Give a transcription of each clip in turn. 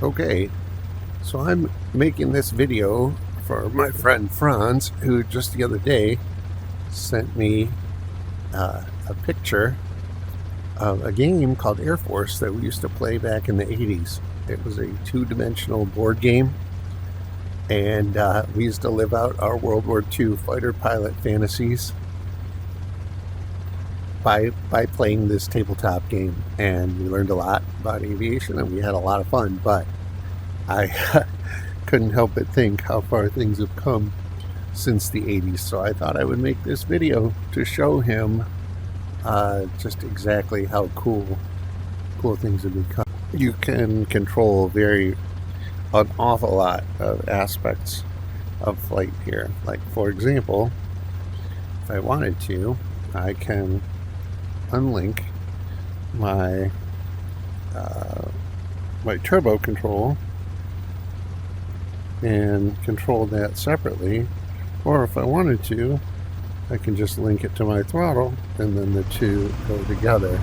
Okay, so I'm making this video for my friend Franz, who just the other day sent me a picture of a game called Air Force that we used to play back in the 80s. It was a two-dimensional board game, and we used to live out our World War II fighter pilot fantasies by playing this tabletop game. And we learned a lot about aviation, and we had a lot of fun, but I couldn't help but think how far things have come since the 80s. So I thought I would make this video to show him just exactly how cool things have become. You can control an awful lot of aspects of flight here. Like, for example, if I wanted to, I can unlink my turbo control and control that separately, or if I wanted to, I can just link it to my throttle and then the two go together.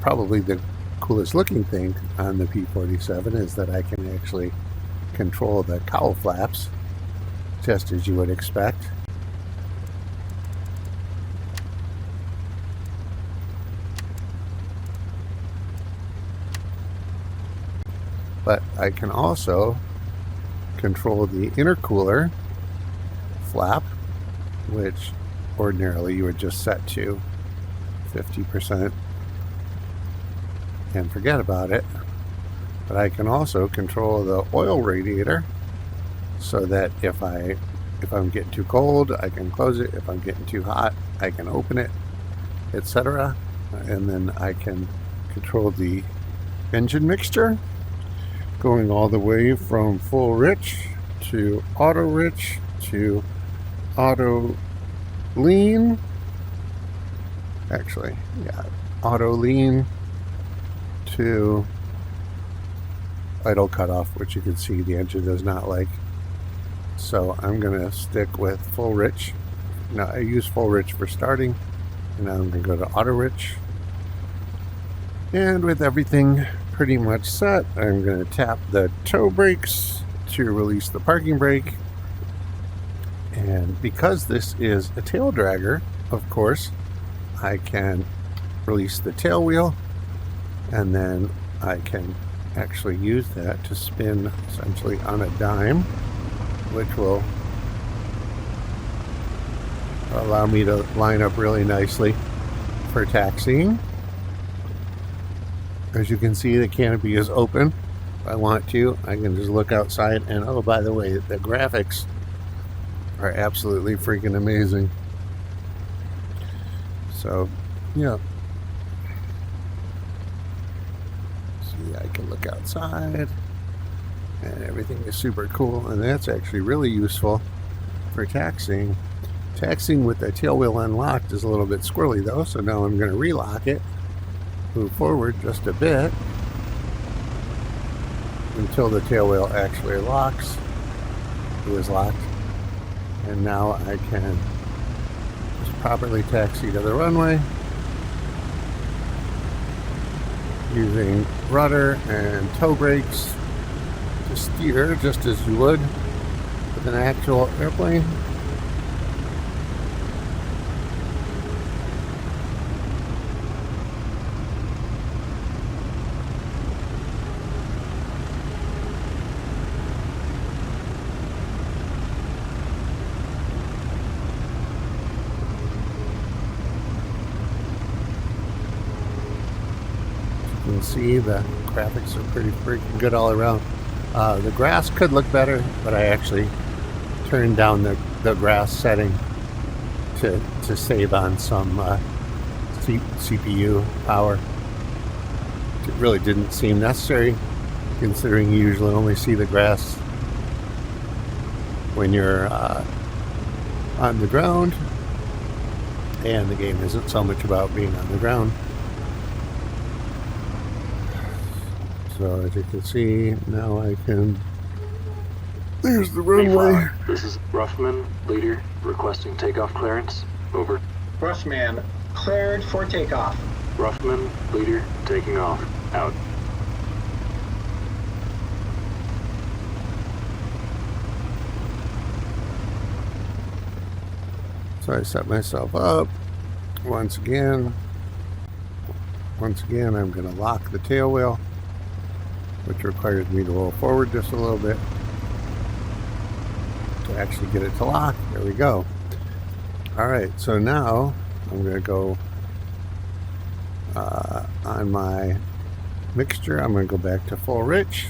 Probably the coolest looking thing on the P-47 is that I can actually control the cowl flaps, just as you would expect. But I can also control the intercooler flap, which ordinarily you would just set to 50% and forget about it. But I can also control the oil radiator so that if I'm getting too cold, I can close it. If I'm getting too hot, I can open it, etc. And then I can control the engine mixture, going all the way from full rich to auto rich to auto lean. Actually, yeah, auto lean to idle cutoff, which you can see the engine does not like. So I'm gonna stick with full rich. Now I use full rich for starting, and now I'm gonna go to auto rich. And with everything pretty much set, I'm going to tap the toe brakes to release the parking brake. And because this is a tail dragger, of course, I can release the tail wheel, and then I can actually use that to spin essentially on a dime, which will allow me to line up really nicely for taxiing. As you can see, the canopy is open. If I want to, I can just look outside, and oh, by the way, the graphics are absolutely freaking amazing. So, yeah. See, I can look outside, and everything is super cool, and that's actually really useful for taxiing. Taxiing with the tail wheel unlocked is a little bit squirrely though, so now I'm going to relock it. Move forward just a bit until the tail wheel actually locks. It is locked. And now I can just properly taxi to the runway using rudder and toe brakes to steer just as you would with an actual airplane. You can see the graphics are pretty freaking good all around. The grass could look better, but I actually turned down the grass setting to save on some CPU power. It really didn't seem necessary, considering you usually only see the grass when you're on the ground, and the game isn't so much about being on the ground. So as you can see, now I can... There's the runway. This is Ruffman, leader, requesting takeoff clearance. Over. Rushman, cleared for takeoff. Ruffman, leader, taking off. Out. So I set myself up. Once again, I'm going to lock the tail wheel, which requires me to roll forward just a little bit to actually get it to lock. There we go. All right, so now I'm going to go on my mixture. I'm going to go back to full rich,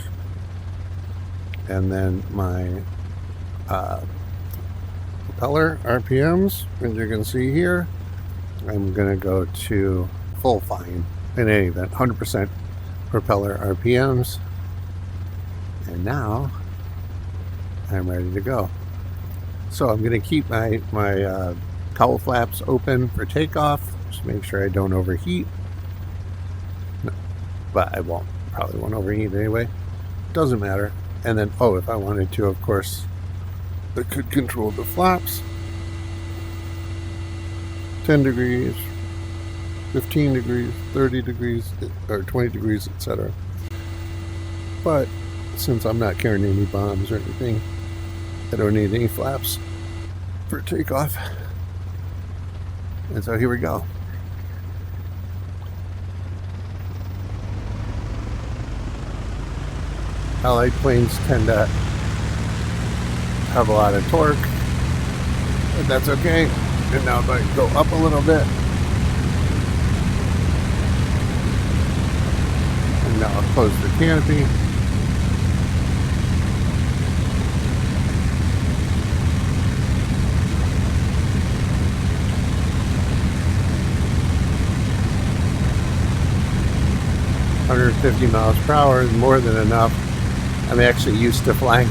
and then my propeller RPMs, as you can see here, I'm going to go to full fine. In any event, 100% propeller RPMs, and now I'm ready to go. So I'm going to keep my cowl flaps open for takeoff, just make sure I don't overheat. No, but I won't. Probably won't overheat anyway. Doesn't matter. And then, oh, if I wanted to, of course, I could control the flaps. 10 degrees, 15 degrees, 30 degrees, or 20 degrees, etc. But since I'm not carrying any bombs or anything, I don't need any flaps for takeoff. And so here we go. Allied planes tend to have a lot of torque, but that's okay. And now if I go up a little bit, and now I'll close the canopy. $150 miles per hour is more than enough. I'm actually used to flying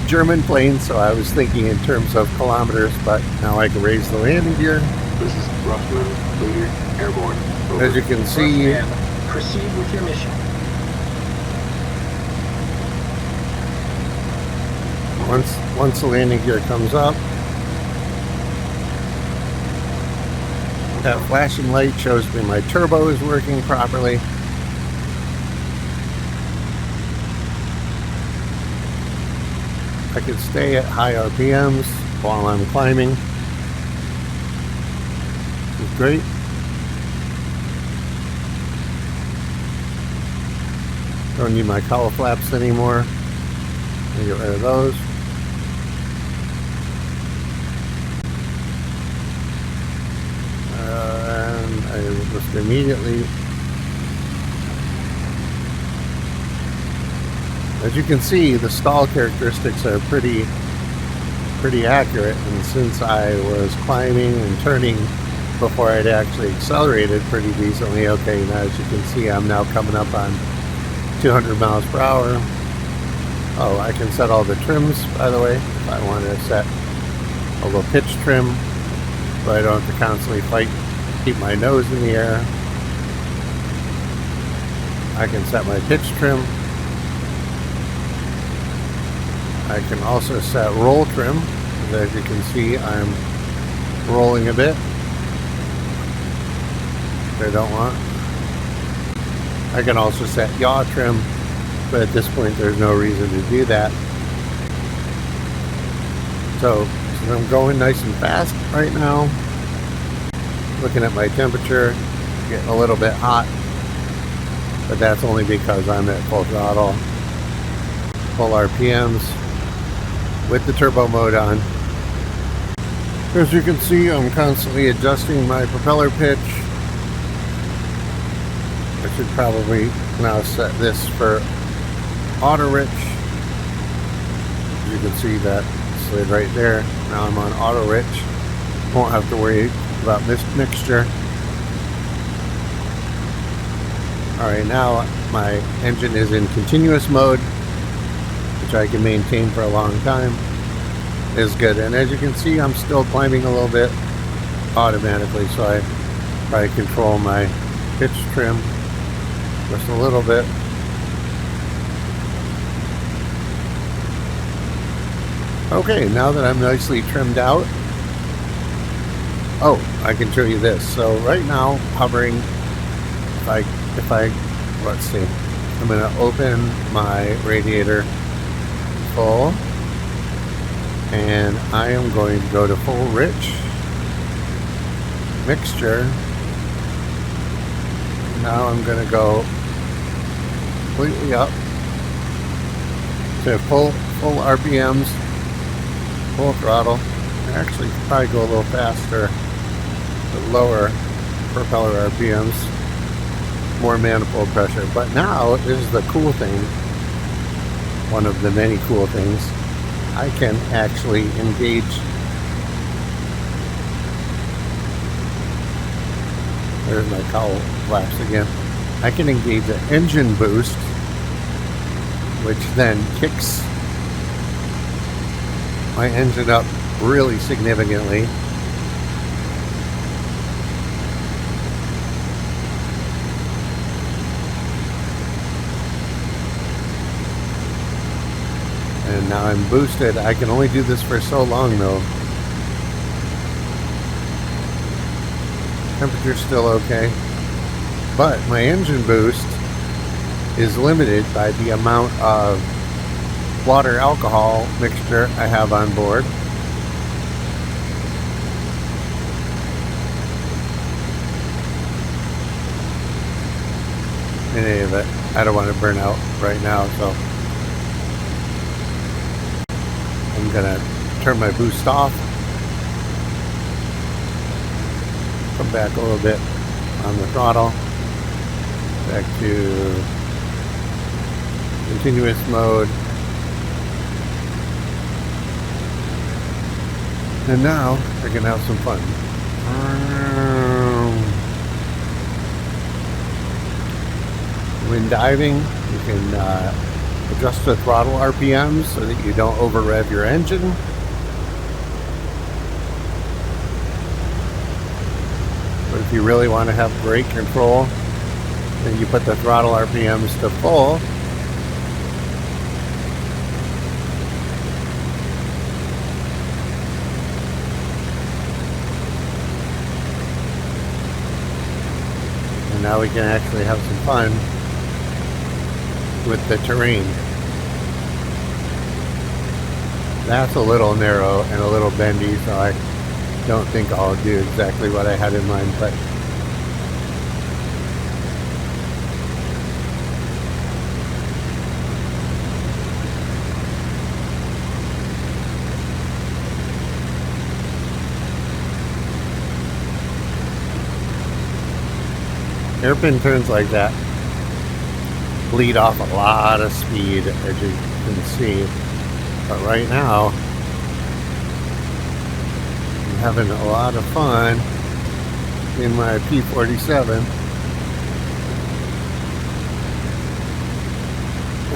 German planes, so I was thinking in terms of kilometers, but now I can raise the landing gear. This is Ruffman, leader, airborne. Over. As you can see, proceed with your mission. once the landing gear comes up, that flashing light shows me my turbo is working properly. I can stay at high RPMs while I'm climbing. It's great. Don't need my cowl flaps anymore. I'll get rid of those. And I will just immediately, as you can see, the stall characteristics are pretty accurate, and since I was climbing and turning before I'd actually accelerated pretty decently, okay, now as you can see, I'm now coming up on 200 miles per hour. Oh, I can set all the trims, by the way, if I want to set a little pitch trim, so I don't have to constantly keep my nose in the air. I can set my pitch trim. I can also set roll trim. As you can see, I'm rolling a bit, which I don't want. I can also set yaw trim, but at this point there's no reason to do that. So I'm going nice and fast right now. Looking at my temperature, getting a little bit hot, but that's only because I'm at full throttle, full RPMs, with the turbo mode on. As you can see, I'm constantly adjusting my propeller pitch. I should probably now set this for auto rich. You can see that slid right there. Now I'm on auto rich. Won't have to worry about mixture. Alright, now my engine is in continuous mode, which I can maintain for a long time. Is good. And as you can see, I'm still climbing a little bit automatically, so I probably control my pitch trim just a little bit. Okay, now that I'm nicely trimmed out, oh, I can show you this. So right now, hovering, if I let's see, I'm going to open my radiator full, and I am going to go to full rich, mixture. Now I'm going to go completely up to full RPMs, full throttle. I actually could probably go a little faster, but lower propeller RPMs, more manifold pressure. But now is the cool thing, one of the many cool things. I can actually engage. There's my cowl flaps again. I can engage an engine boost, which then kicks my engine up really significantly. And now I'm boosted. I can only do this for so long though. Temperature's still okay. But my engine boost is limited by the amount of water alcohol mixture I have on board. In any event, I don't want to burn out right now, so I'm gonna turn my boost off, come back a little bit on the throttle, back to continuous mode, and now I can have some fun. When diving, you can adjust the throttle RPMs so that you don't over rev your engine. But if you really want to have brake control, then you put the throttle RPMs to full. And now we can actually have some fun with the terrain. That's a little narrow and a little bendy, so I don't think I'll do exactly what I had in mind, but hairpin turns like that bleed off a lot of speed, as you can see. But right now, I'm having a lot of fun in my P47,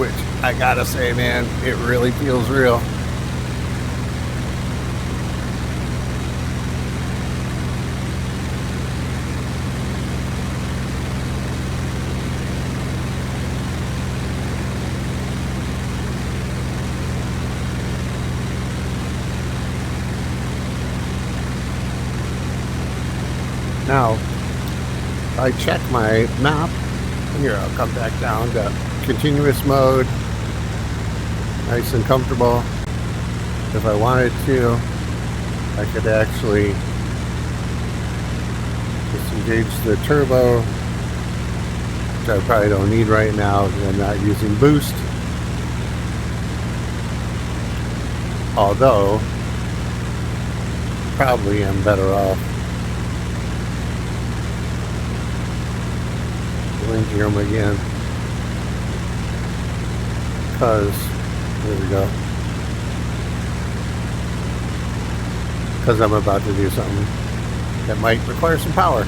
which I gotta say, man, it really feels real. Now, I check my map. Here, I'll come back down to continuous mode. Nice and comfortable. If I wanted to, I could actually disengage the turbo, which I probably don't need right now because I'm not using boost. Although, probably I'm better off linking them again, because there we go, because I'm about to do something that might require some power.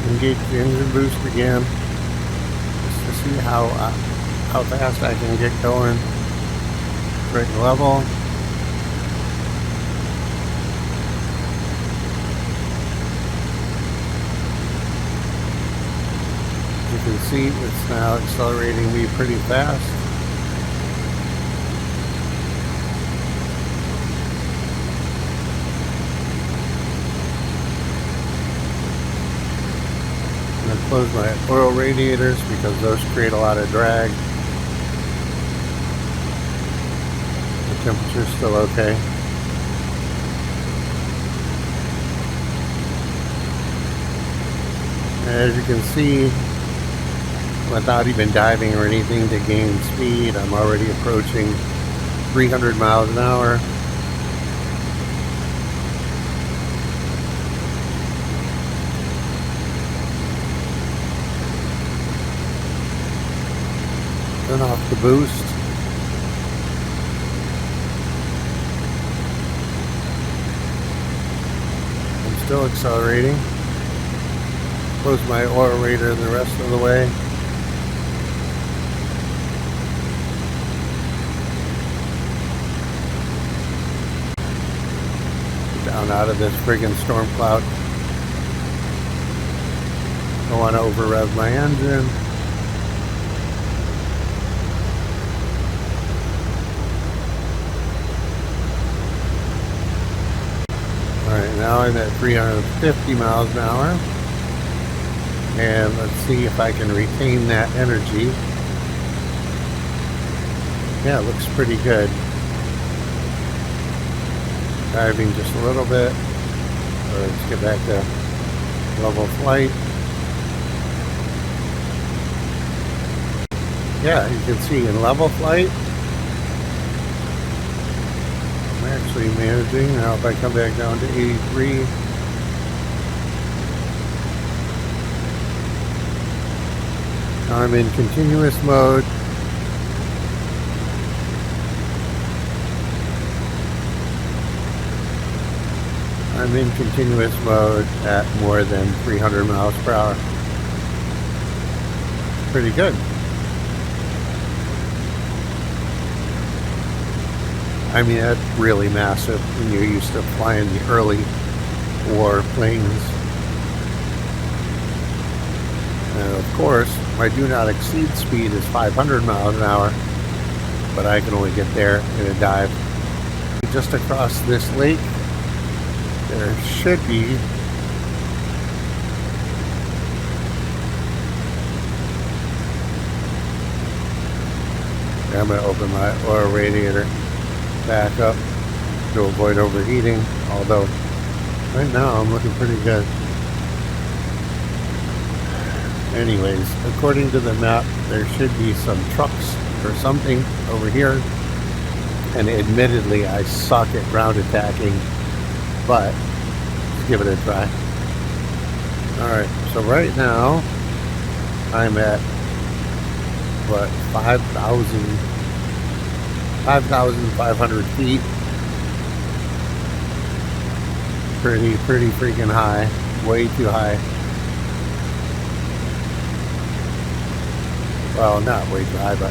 Engage the engine boost again just to see how fast I can get going. Brake level. You can see it's now accelerating me pretty fast. I'm going to close my oil radiators because those create a lot of drag. The temperature's still okay. As you can see, without even diving or anything to gain speed, I'm already approaching 300 miles an hour. Turn off the boost. I'm still accelerating. Close my oil raider the rest of the way. Down out of this friggin' storm cloud. Don't want to over rev my engine. Alright, now I'm at 350 miles an hour. And let's see if I can retain that energy. Yeah, it looks pretty good. Diving just a little bit. Let's get back to level flight. Yeah, you can see in level flight, I'm actually managing. Now if I come back down to 83, I'm in continuous mode. I'm in continuous mode at more than 300 miles per hour. Pretty good. I mean, that's really massive when you're used to flying the early war planes. And of course, my do not exceed speed is 500 miles an hour, but I can only get there in a dive. Just across this lake, there should be I'm going to open my oil radiator back up to avoid overheating, although right now I'm looking pretty good. Anyways, according to the map, there should be some trucks or something over here, and admittedly I suck at ground attacking, but let's give it a try. Alright, so right now I'm at what, 5,500 feet. Pretty freaking high. Way too high. Well, not way too high, but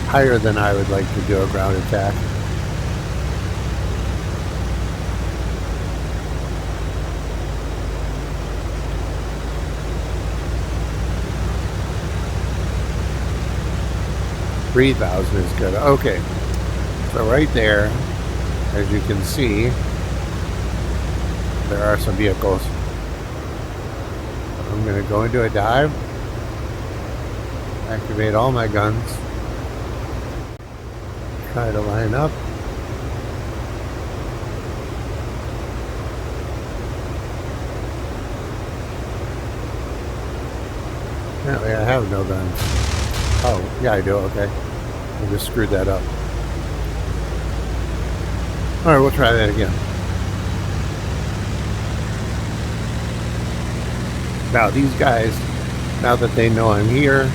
higher than I would like to do a ground attack. $3,000 is good. Okay, so right there, as you can see, there are some vehicles. I'm going to go into a dive, activate all my guns, try to line up. Apparently I have no guns. Oh, yeah, I do. Okay. I just screwed that up. Alright, we'll try that again. Now, these guys, now that they know I'm here,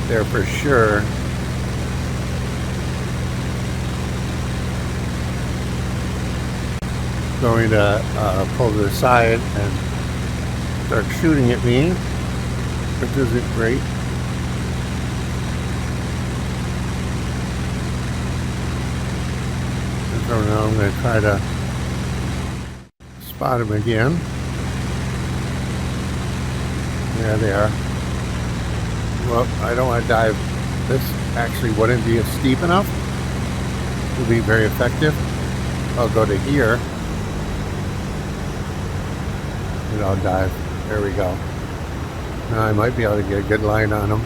they're for sure going to pull to the side and start shooting at me, which isn't great. So now I'm going to try to spot him again. There they are. Well, I don't want to dive. This actually wouldn't be steep enough to be very effective. I'll go to here and I'll dive. There we go. Now I might be able to get a good line on them.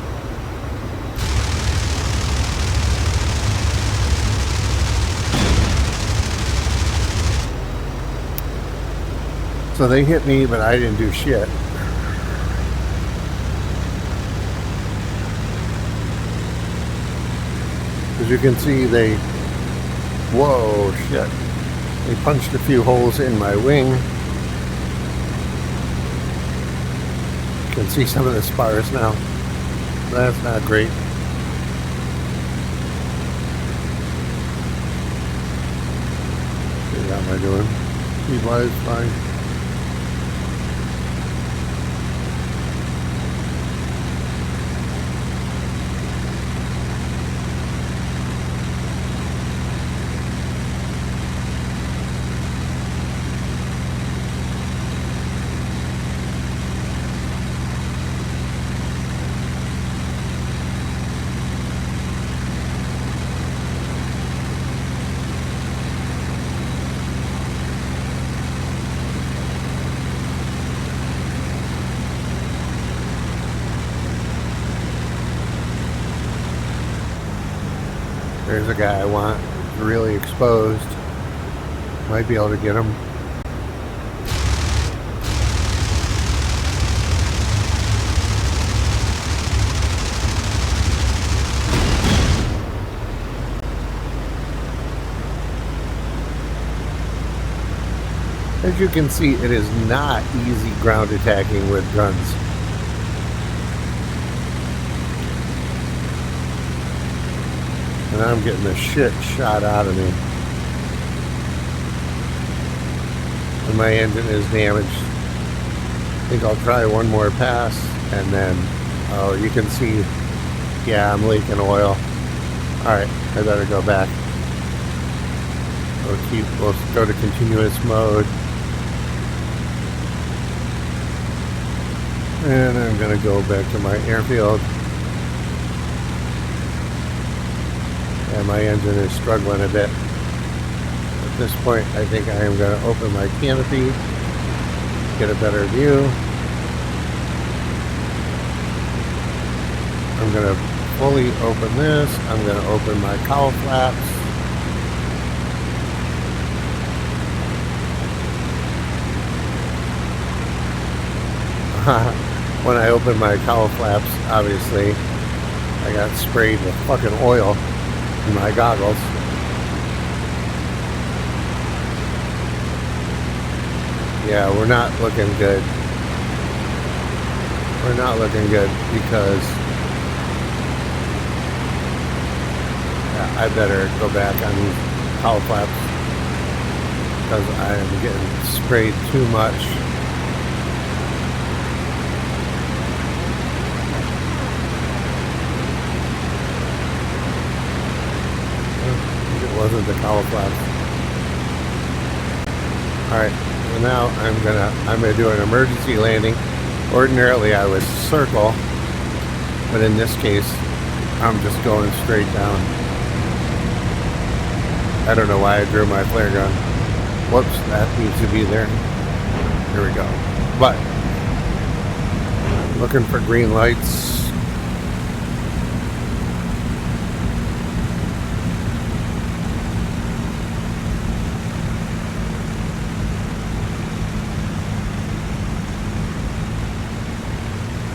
So they hit me, but I didn't do shit. As you can see, whoa, shit. They punched a few holes in my wing. You can see some of the spars now. That's not great. How am I doing? Speed-wise, fine. There's a guy I want really exposed. Might be able to get him. As you can see, it is not easy ground attacking with guns. And I'm getting the shit shot out of me. And my engine is damaged. I think I'll try one more pass and then, oh, you can see, yeah, I'm leaking oil. Alright, I better go back. We'll go to continuous mode. And I'm gonna go back to my airfield. And my engine is struggling a bit. At this point, I think I am going to open my canopy, get a better view. I'm going to fully open this. I'm going to open my cowl flaps. When I opened my cowl flaps, obviously, I got sprayed with fucking oil in my goggles. Yeah, we're not looking good. We're not looking good because I better go back on these cowl flaps because I am getting sprayed too much. Wasn't the cowl flaps. Alright, so now I'm gonna do an emergency landing. Ordinarily I would circle, but in this case I'm just going straight down. I don't know why I drew my flare gun. Whoops, that needs to be there. Here we go. But looking for green lights.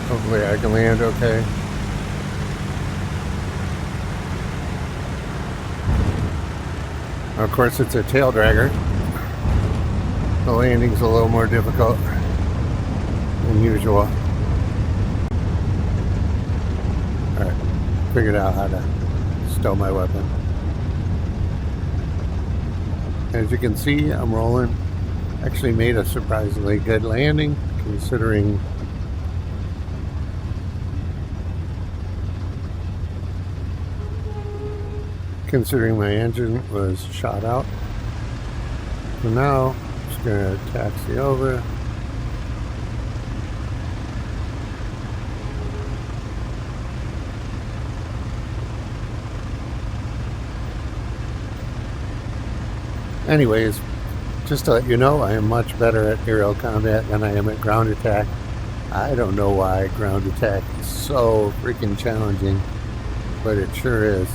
Hopefully I can land okay. Of course, it's a tail dragger. The landing's a little more difficult than usual. Alright, figured out how to stow my weapon. As you can see, I'm rolling. Actually made a surprisingly good landing, considering my engine was shot out. So now I'm just going to taxi over. Anyways, just to let you know, I am much better at aerial combat than I am at ground attack. I don't know why ground attack is so freaking challenging, but it sure is.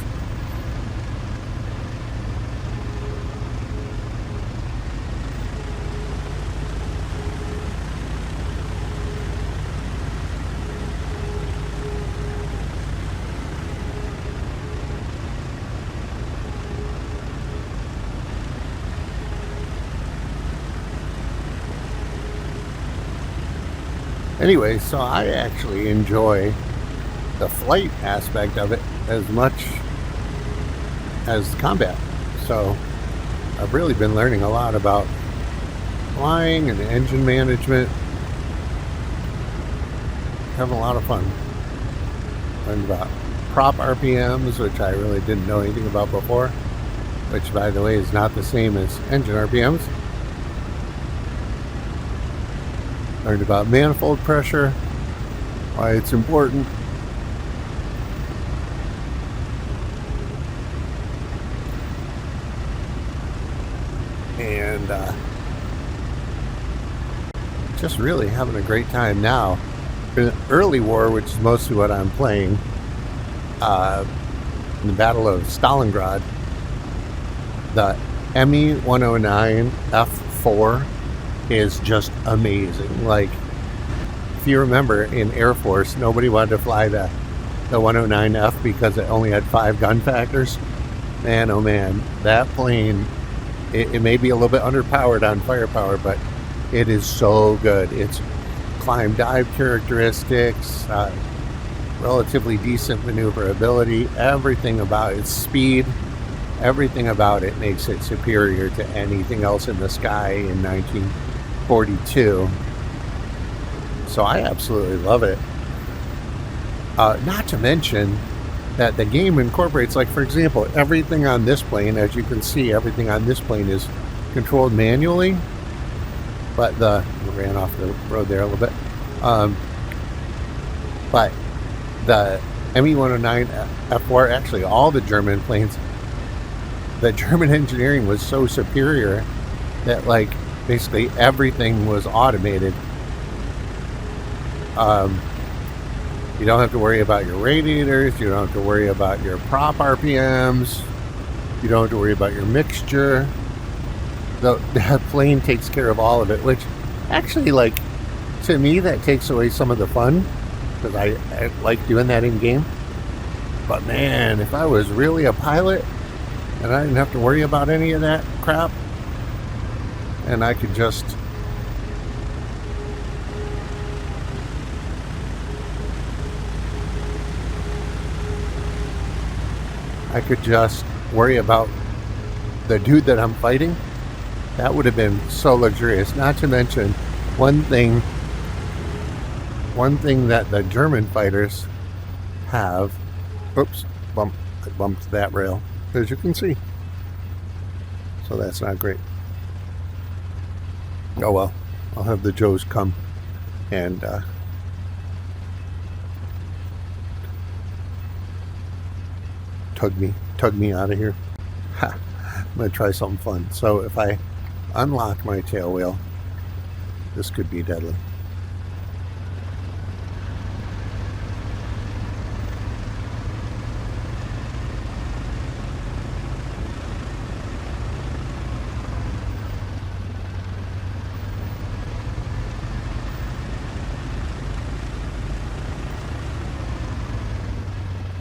Anyway, so I actually enjoy the flight aspect of it as much as combat. So I've really been learning a lot about flying and engine management. Having a lot of fun. Learned about prop RPMs, which I really didn't know anything about before, which, by the way, is not the same as engine RPMs. Learned about manifold pressure, why it's important. And just really having a great time now. In early war, which is mostly what I'm playing, in the Battle of Stalingrad, the Me-109 F4 is just amazing. Like, if you remember, in Air Force, nobody wanted to fly the 109F because it only had 5 gun factors. Man, oh man, that plane, it may be a little bit underpowered on firepower, but it is so good. It's climb dive characteristics, relatively decent maneuverability, everything about its speed, everything about it makes it superior to anything else in the sky in 1942. So I absolutely love it. Not to mention that the game incorporates, like, for example, everything on this plane, as you can see, everything on this plane is controlled manually. But ran off the road there a little bit. But the Me-109 F4, actually all the German planes, the German engineering was so superior that, like, basically everything was automated. You don't have to worry about your radiators. You don't have to worry about your prop RPMs. You don't have to worry about your mixture. The plane takes care of all of it, which actually, like, to me, that takes away some of the fun, because I like doing that in game. But man, if I was really a pilot and I didn't have to worry about any of that crap, and I could just worry about the dude that I'm fighting, that would have been so luxurious. Not to mention, one thing that the German fighters have, oops, I bumped that rail, as you can see. So that's not great. Oh well, I'll have the Joes come and tug me out of here. Ha, I'm gonna try something fun. So if I unlock my tail wheel, this could be deadly.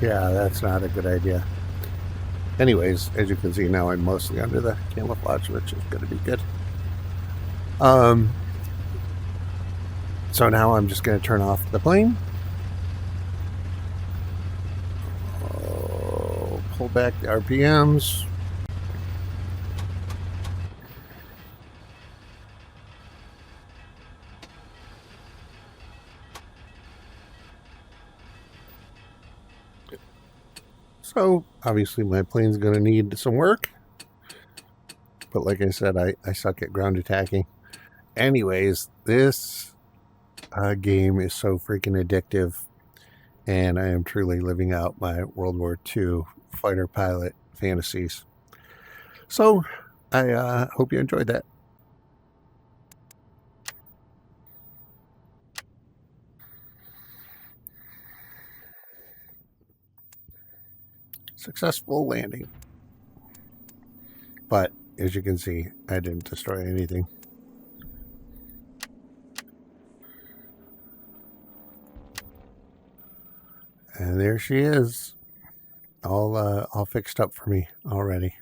Yeah, that's not a good idea. Anyways, as you can see now, I'm mostly under the camouflage, which is going to be good. So now I'm just going to turn off the plane. Pull back the RPMs. So obviously my plane's going to need some work. But like I said, I suck at ground attacking. Anyways, this game is so freaking addictive. And I am truly living out my World War II fighter pilot fantasies. So I hope you enjoyed that. Successful landing. But as you can see, I didn't destroy anything. And there she is, all fixed up for me already.